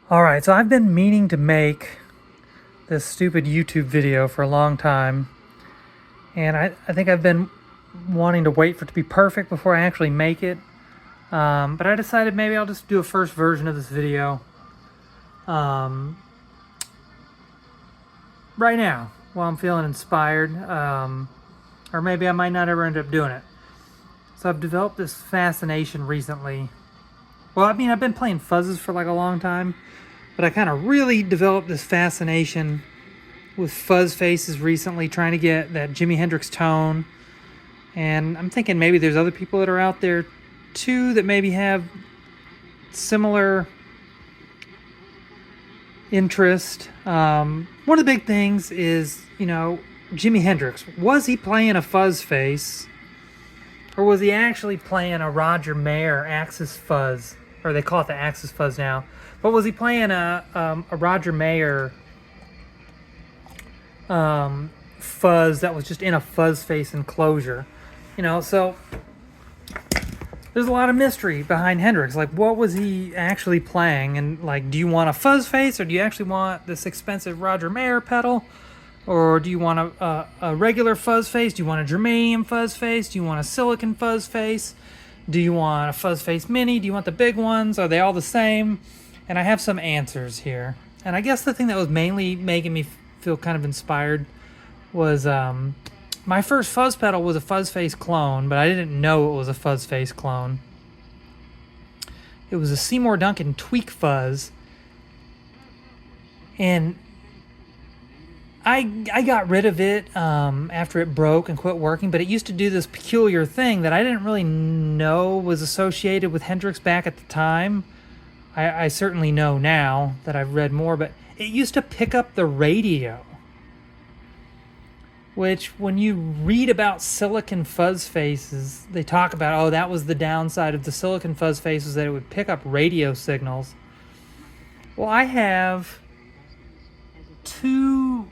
Alright, so I've been meaning to make this stupid YouTube video for a long time, and I think I've been wanting to wait for it to be perfect before I actually make it, but I decided maybe I'll just do a first version of this video right now while I'm feeling inspired, or maybe I might not ever end up doing it. So I've developed this fascination recently. Well, I mean, I've been playing Fuzzes for like a long time, but I kind of really developed this fascination with fuzz faces recently, trying to get that Jimi Hendrix tone. And I'm thinking maybe there's other people that are out there too that maybe have similar interest. One of the big things is, Jimi Hendrix. Was he playing a fuzz face? Or was he actually playing a Roger Mayer Axis fuzz? Or they call it the Axis fuzz now. But was he playing a Roger Mayer fuzz that was just in a fuzz face enclosure? So there's a lot of mystery behind Hendrix. Like, what was he actually playing? And, like, do you want a fuzz face, or do you actually want this expensive Roger Mayer pedal? Or do you want a regular fuzz face? Do you want a germanium fuzz face? Do you want a silicon fuzz face? Do you want a fuzz face mini? Do you want the big ones? Are they all the same? And I have some answers here. And I guess the thing that was mainly making me feel kind of inspired was my first fuzz pedal was a fuzz face clone, but I didn't know it was a fuzz face clone. It was a Seymour Duncan Tweak Fuzz. And I got rid of it after it broke and quit working, but it used to do this peculiar thing that I didn't really know was associated with Hendrix back at the time. I certainly know now that I've read more, but it used to pick up the radio. Which, when you read about silicon fuzz faces, they talk about, oh, that was the downside of the silicon fuzz faces, that it would pick up radio signals. Well, I have two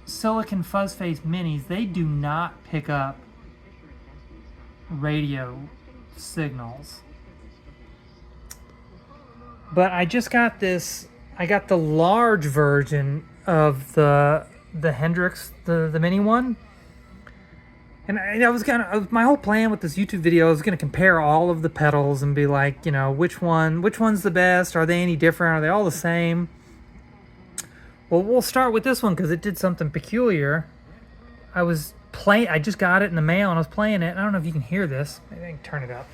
silicon fuzz face minis. They do not pick up radio signals. But I just got this, I got the large version of the Hendrix, the mini one. And I was my whole plan with this YouTube video, I was going to compare all of the pedals and be like, which one's the best? Are they any different? Are they all the same? Well, we'll start with this one because it did something peculiar. I just got it in the mail and I was playing it. I don't know if you can hear this. Maybe I can turn it up.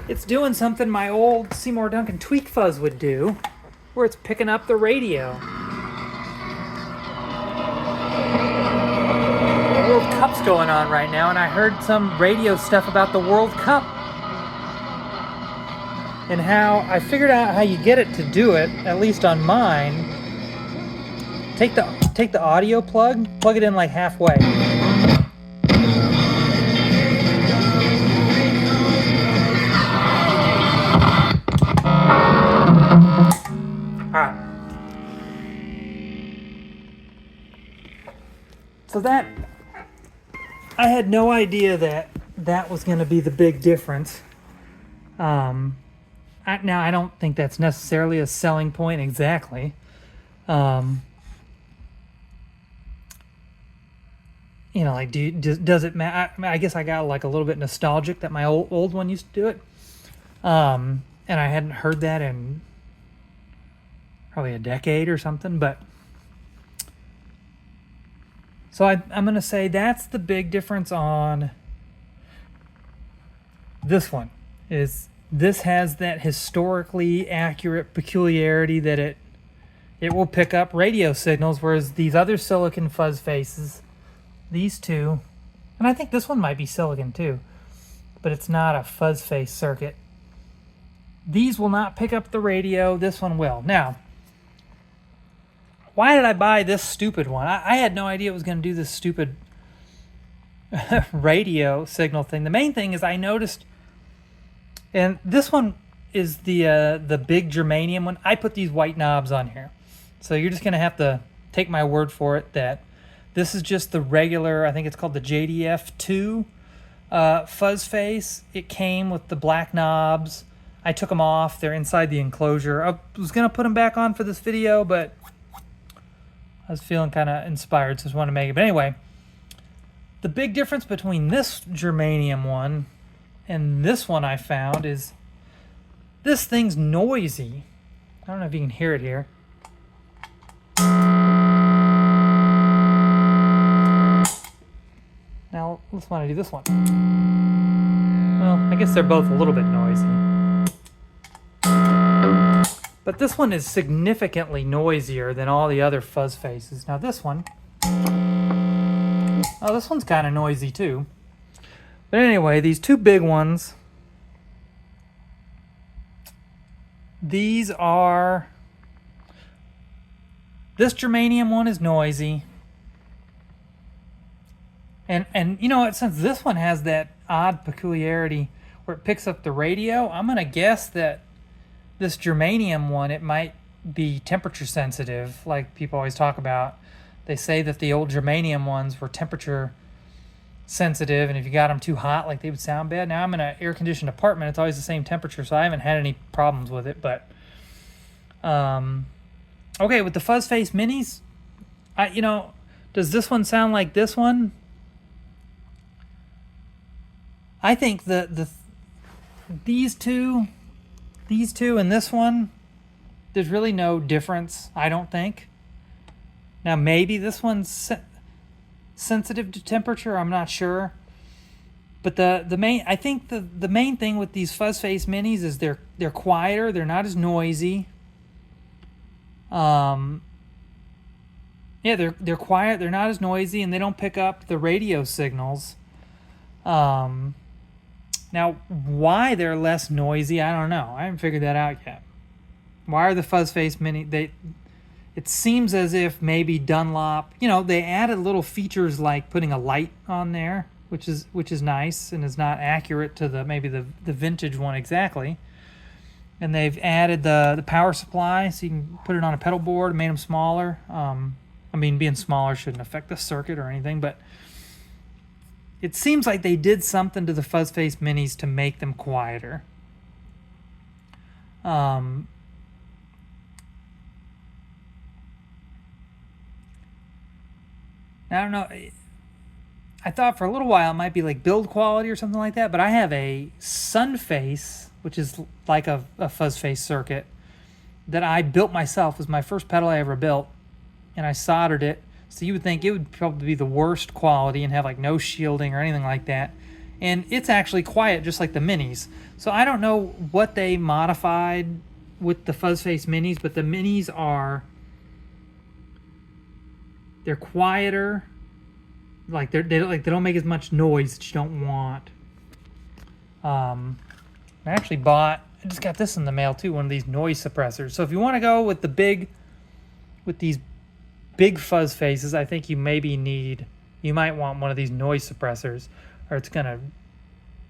It's doing something my old Seymour Duncan Tweak Fuzz would do, where it's picking up the radio. The World Cup's going on right now, and I heard some radio stuff about the World Cup. And how I figured out how you get it to do it, at least on mine. Take the audio plug it in like halfway. Alright. So I had no idea that was going to be the big difference. Now, I don't think that's necessarily a selling point exactly. Does it matter? I guess I got like a little bit nostalgic that my old one used to do it. And I hadn't heard that in probably a decade or something. But so I'm going to say that's the big difference on this one. This has that historically accurate peculiarity that it will pick up radio signals, whereas these other silicon fuzz faces, these two, and I think this one might be silicon too, but it's not a fuzz face circuit. These will not pick up the radio. This one will. Now, why did I buy this stupid one? I had no idea it was going to do this stupid radio signal thing. The main thing is I noticed. And this one is the big germanium one. I put these white knobs on here. So you're just going to have to take my word for it that this is just the regular, I think it's called the JDF2 fuzz face. It came with the black knobs. I took them off. They're inside the enclosure. I was going to put them back on for this video, but I was feeling kind of inspired, so I just wanted to make it. But anyway, the big difference between this germanium one and this one I found is this thing's noisy. I don't know if you can hear it here. Now, let's want to do this one. Well, I guess they're both a little bit noisy. But this one is significantly noisier than all the other fuzz faces. Now this one, oh, this one's kind of noisy too. But anyway, these two big ones, these are, this germanium one is noisy. And you know what, since this one has that odd peculiarity where it picks up the radio, I'm going to guess that this germanium one, it might be temperature sensitive, like people always talk about. They say that the old germanium ones were temperature sensitive, and if you got them too hot, like they would sound bad. Now I'm in an air-conditioned apartment. It's always the same temperature, so I haven't had any problems with it. But okay, with the Fuzz Face Minis, does this one sound like this one? I think these two and this one, there's really no difference, I don't think. Now maybe this one's sensitive to temperature, I'm not sure. But the main thing with these Fuzz Face Minis is they're quieter, they're not as noisy. Yeah, they're quiet, they're not as noisy, and they don't pick up the radio signals. Now, why they're less noisy, I don't know. I haven't figured that out yet. Why are the Fuzz Face Mini... It seems as if maybe Dunlop... they added little features like putting a light on there, which is nice and is not accurate to the vintage one exactly. And they've added the power supply, so you can put it on a pedal board, made them smaller. Being smaller shouldn't affect the circuit or anything, but... It seems like they did something to the Fuzz Face Minis to make them quieter. I don't know. I thought for a little while it might be like build quality or something like that, but I have a Sunface, which is like a Fuzz Face circuit, that I built myself. It was my first pedal I ever built, and I soldered it. So you would think it would probably be the worst quality and have like no shielding or anything like that. And it's actually quiet just like the Minis. So I don't know what they modified with the Fuzz Face Minis, but the Minis they're quieter. Like they don't make as much noise that you don't want. I just got this in the mail too, one of these noise suppressors. So if you want to go with these big fuzz faces, I think you might want one of these noise suppressors, or it's gonna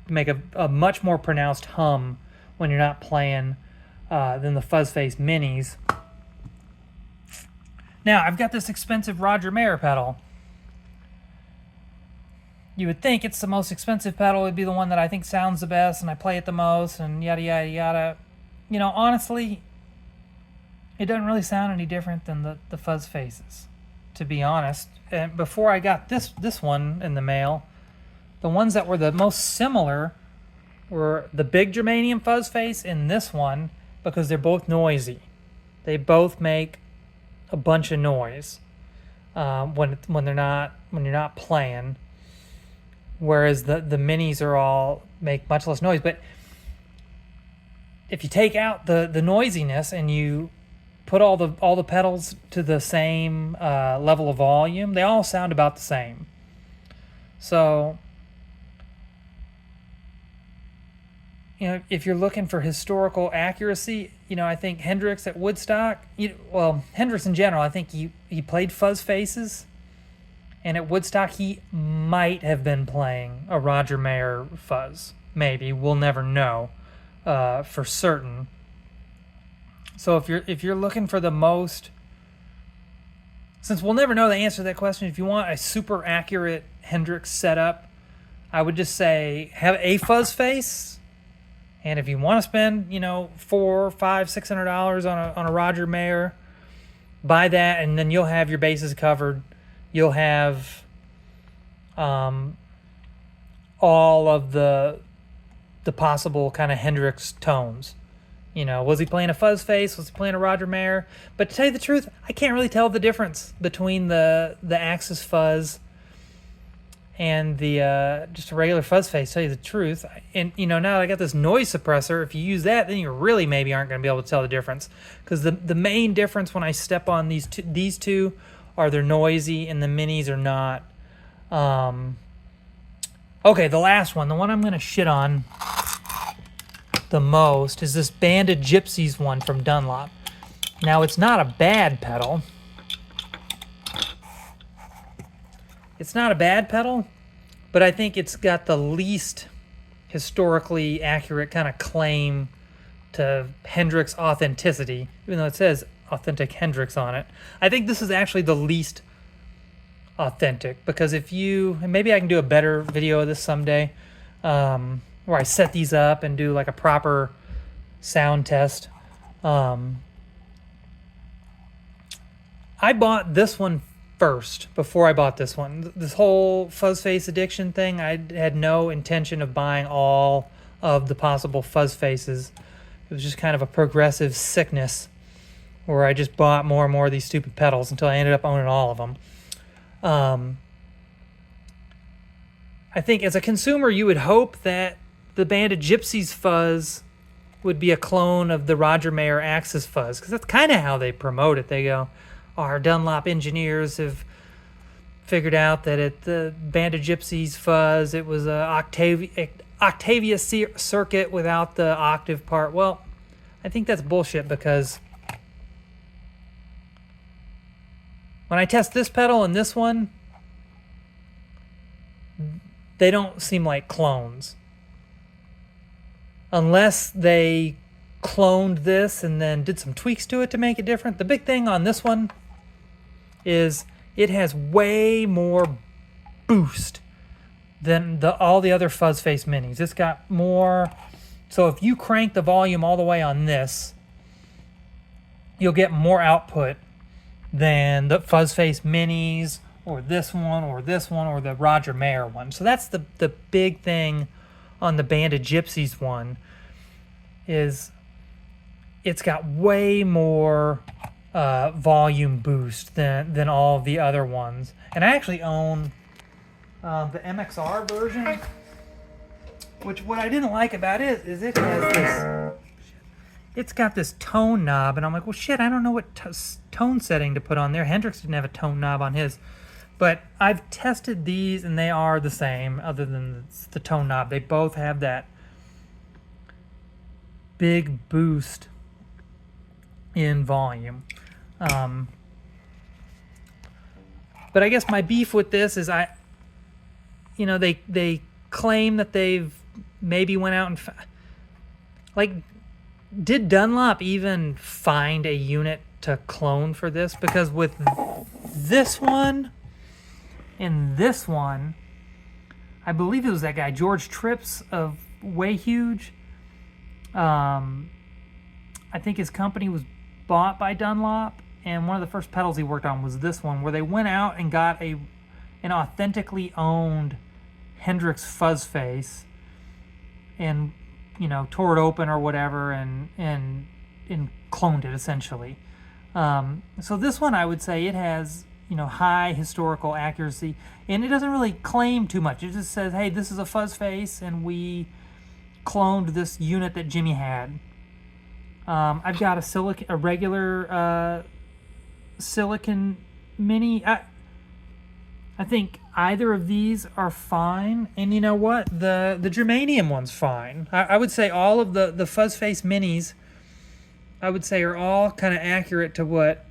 make a much more pronounced hum when you're not playing than the Fuzz Face Minis. Now I've got this expensive Roger Mayer pedal. You would think it's the most expensive pedal, it'd be the one that I think sounds the best and I play it the most and yada yada yada. Honestly, it doesn't really sound any different than the Fuzz Faces, to be honest. And before I got this one in the mail, the ones that were the most similar were the big Germanium Fuzz Face and this one, because they're both noisy. They both make a bunch of noise when you're not playing, whereas the Minis make much less noise. But if you take out the noisiness and you put all the pedals to the same level of volume, they all sound about the same. So, if you're looking for historical accuracy, I think Hendrix at Woodstock, Hendrix in general, I think he played Fuzz Faces, and at Woodstock he might have been playing a Roger Mayer Fuzz. Maybe, we'll never know for certain. So if you're looking for the most, since we'll never know the answer to that question, if you want a super accurate Hendrix setup, I would just say have a Fuzz Face And if you want to spend, you know, $400, $500, $600 on a Roger Mayer, buy that, and then you'll have your bases covered. You'll have all of the possible kind of Hendrix tones. You know, was he playing a fuzz face? Was he playing a Roger Mayer? But to tell you the truth, I can't really tell the difference between the Axis fuzz and the just a regular fuzz face. To tell you the truth, and you know, now that I got this noise suppressor, if you use that, then you really maybe aren't going to be able to tell the difference, because the main difference when I step on these two are they're noisy and the minis are not. Okay, the last one, the one I'm going to shit on the most, is this Banded Gypsys one from Dunlop. Now, it's not a bad pedal. It's not a bad pedal, but I think it's got the least historically accurate kind of claim to Hendrix authenticity, even though it says authentic Hendrix on it. I think this is actually the least authentic, because if you, and maybe I can do a better video of this someday, where I set these up and do like a proper sound test. I bought this one first before I bought this one. This whole fuzz face addiction thing, I had no intention of buying all of the possible fuzz faces. It was just kind of a progressive sickness where I just bought more and more of these stupid pedals until I ended up owning all of them. I think as a consumer, you would hope that the Banded Gypsys fuzz would be a clone of the Roger Mayer Axis fuzz, because that's kind of how they promote it. They go, our Dunlop engineers have figured out that at the Banded Gypsys fuzz, it was a Octavia circuit without the octave part. Well, I think that's bullshit, because when I test this pedal and this one, they don't seem like clones. Unless they cloned this and then did some tweaks to it to make it different. The big thing on this one is it has way more boost than all the other fuzz face minis. It's got more. So if you crank the volume all the way on this, you'll get more output than the fuzz face minis, or this one, or this one, or the Roger Mayer one. So that's the big thing on the Banded Gypsys one, is it's got way more volume boost than all the other ones. And I actually own the MXR version, which what I didn't like about it is it has this, it's got this tone knob, and I'm like, well shit, I don't know what tone setting to put on there. Hendrix didn't have a tone knob on his. But I've tested these, and they are the same, other than the tone knob. They both have that big boost in volume. But I guess my beef with this is they claim that they've maybe went out and did Dunlop even find a unit to clone for this? Because with this one and this one, I believe it was that guy George Trips of Way Huge. I think his company was bought by Dunlop, and one of the first pedals he worked on was this one, where they went out and got an authentically owned Hendrix fuzz face and tore it open or whatever and cloned it essentially. So this one, I would say it has high historical accuracy, and it doesn't really claim too much. It just says, hey, this is a fuzz face, and we cloned this unit that Jimmy had. I've got a regular silicon mini. I think either of these are fine, and you know what? The Germanium one's fine. I would say all of the fuzz face minis, I would say, are all kind of accurate to what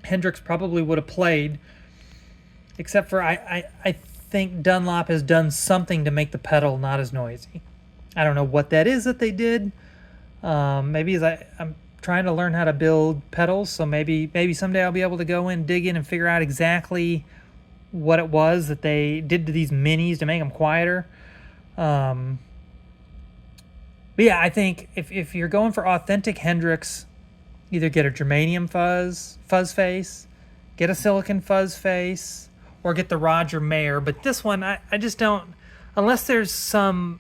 Hendrix probably would have played, except for I think Dunlop has done something to make the pedal not as noisy. I don't know what that is that they did. Maybe I'm trying to learn how to build pedals, so maybe someday I'll be able to go in, dig in, and figure out exactly what it was that they did to these minis to make them quieter. But yeah, I think if you're going for authentic Hendrix, either get a germanium fuzz face, get a silicon fuzz face, or get the Roger Mayer. But this one, I just don't, unless there's some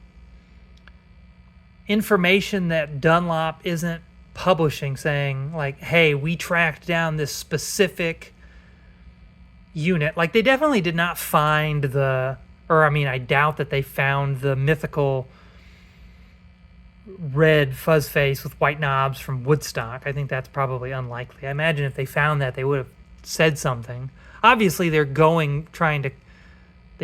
information that Dunlop isn't publishing saying, like, hey, we tracked down this specific unit. Like, they definitely did not find I doubt that they found the mythical red fuzz face with white knobs from Woodstock. I think that's probably unlikely. I imagine if they found that, they would have said something. Obviously, they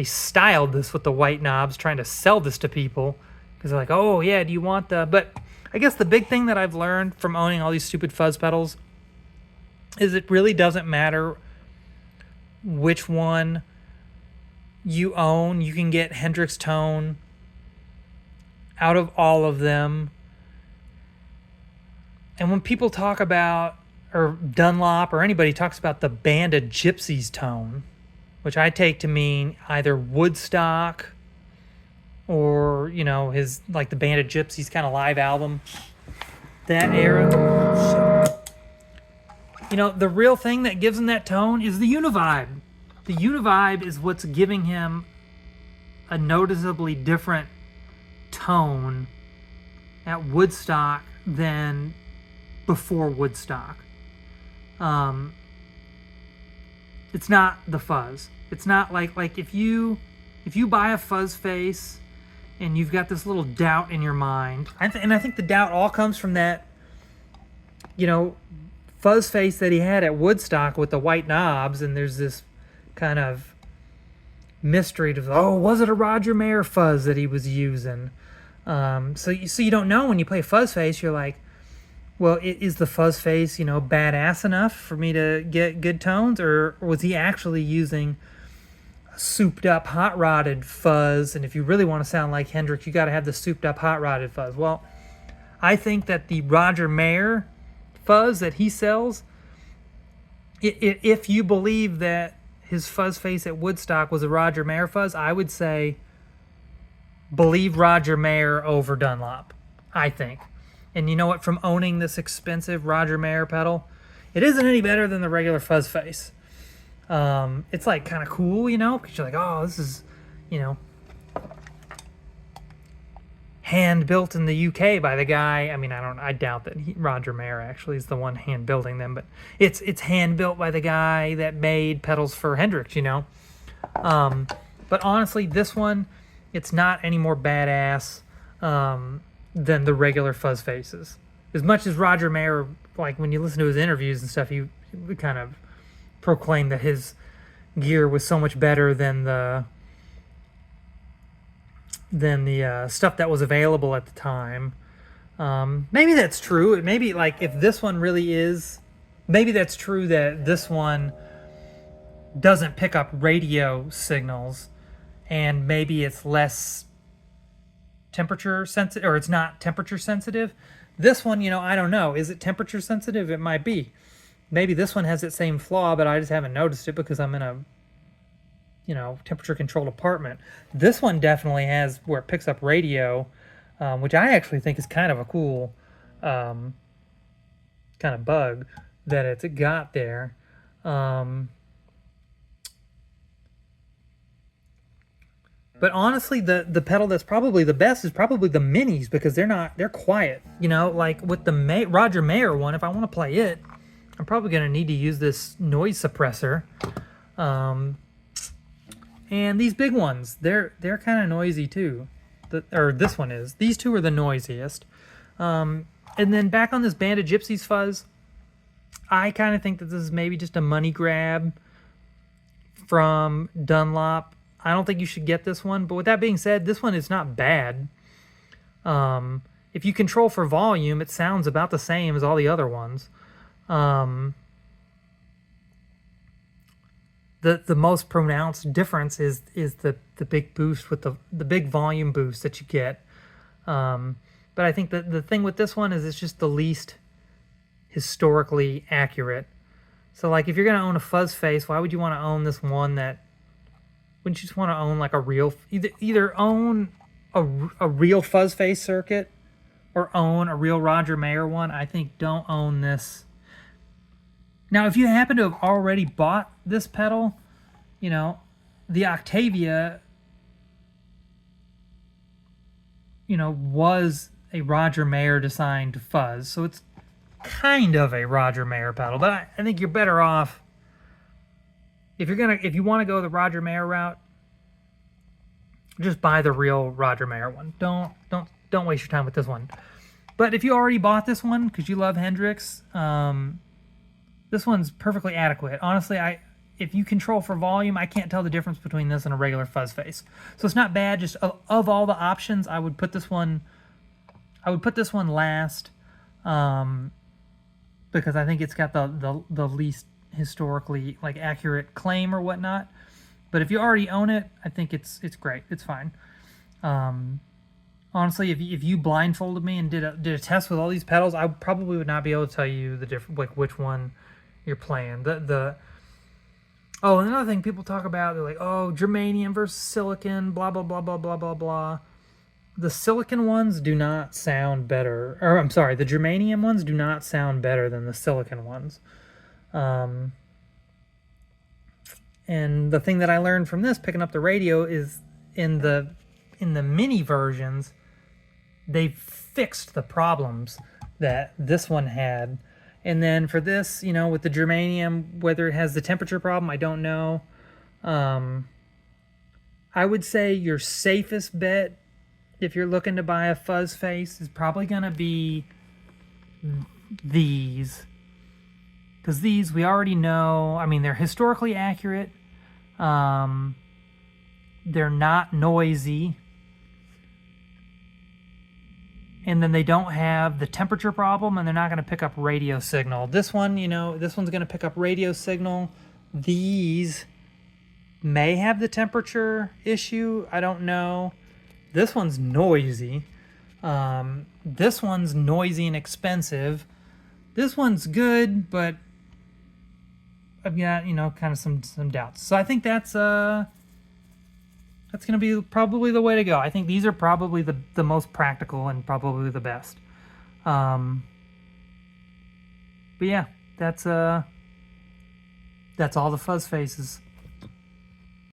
styled this with the white knobs, trying to sell this to people, because they're like, oh yeah, do you want but I guess the big thing that I've learned from owning all these stupid fuzz pedals is it really doesn't matter which one you own. You can get Hendrix tone out of all of them. And when people talk about, or Dunlop or anybody talks about the Band of Gypsys tone, which I take to mean either Woodstock or, his, like, the Band of Gypsys kind of live album, that era. The real thing that gives him that tone is the Univibe. The Univibe is what's giving him a noticeably different tone at Woodstock than before Woodstock. It's not the fuzz. It's not like if you buy a fuzz face and you've got this little doubt in your mind, and I think the doubt all comes from that, fuzz face that he had at Woodstock with the white knobs, and there's this kind of mystery to, was it a Roger Mayer fuzz that he was using? So you don't know when you play fuzz face. You're like, well, is the fuzz face, badass enough for me to get good tones, or was he actually using souped up hot rodded fuzz? And if you really want to sound like Hendrix, you got to have the souped up hot rodded fuzz. Well, I think that the Roger Mayer fuzz that he sells, if you believe that his fuzz face at Woodstock was a Roger Mayer fuzz, I would say believe Roger Mayer over Dunlop, I think. And you know what? From owning this expensive Roger Mayer pedal, it isn't any better than the regular fuzz face. It's like kind of cool, because you're like, oh, this is, hand built in the UK by the guy. I mean, I doubt that Roger Mayer actually is the one hand building them, but it's hand built by the guy that made pedals for Hendrix, But honestly, this one, it's not any more badass than the regular fuzz faces. As much as Roger Mayer, like when you listen to his interviews and stuff, he would kind of proclaim that his gear was so much better than the stuff that was available at the time. Maybe that's true. Maybe, like, if this one really is, maybe that's true that this one doesn't pick up radio signals, and maybe it's less temperature sensitive, or it's not temperature sensitive. This one, I don't know. Is it temperature sensitive? It might be. Maybe this one has that same flaw, but I just haven't noticed it because I'm in a temperature controlled apartment. This one definitely has where it picks up radio, which I actually think is kind of a cool kind of bug that it's got there. But honestly, the pedal that's probably the best is probably the minis, because they're quiet. Like with the Roger Mayer one, if I want to play it, I'm probably going to need to use this noise suppressor. And these big ones, they're kind of noisy too. Or this one is. These two are the noisiest. And then back on this Band of Gypsys fuzz, I kind of think that this is maybe just a money grab from Dunlop. I don't think you should get this one. But with that being said, this one is not bad. If you control for volume, it sounds about the same as all the other ones. The most pronounced difference is the big boost with the big volume boost that you get. But I think that the thing with this one is it's just the least historically accurate. So, like, if you're going to own a fuzz face, why would you want to own this one that... Wouldn't you just want to own like a real... Either own a real fuzz face circuit, or own a real Roger Mayer one, I think don't own this. Now, if you happen to have already bought this pedal, you know, the Octavia, you know, was a Roger Mayer designed fuzz, so it's kind of a Roger Mayer pedal. But I think you're better off if you want to go the Roger Mayer route. Just buy the real Roger Mayer one. Don't waste your time with this one. But if you already bought this one because you love Hendrix, this one's perfectly adequate. Honestly, if you control for volume, I can't tell the difference between this and a regular fuzz face. So it's not bad. Just of all the options, I would put this one last, because I think it's got the least historically like accurate claim or whatnot. But if you already own it, I think it's great. It's fine. Honestly, if you blindfolded me and did a test with all these pedals, I probably would not be able to tell you the different, like which one you're playing. Oh, and another thing people talk about, they're like, oh, germanium versus silicon, blah blah blah blah blah blah blah. The silicon ones do not sound better, or I'm sorry, the germanium ones do not sound better than the silicon ones. And the thing that I learned from this, picking up the radio, is in the mini versions, they fixed the problems that this one had. And then for this, you know, with the germanium, whether it has the temperature problem, I don't know. I would say your safest bet, if you're looking to buy a fuzz face, is probably going to be these. Because these, we already know, I mean, they're historically accurate. They're not noisy. And then they don't have the temperature problem, and they're not going to pick up radio signal. This one, you know, this one's going to pick up radio signal. These may have the temperature issue. I don't know. This one's noisy. This one's noisy and expensive. This one's good, but I've got, you know, kind of some doubts. So I think that's going to be probably the way to go. I think these are probably the most practical and probably the best. But yeah, that's all the fuzz faces.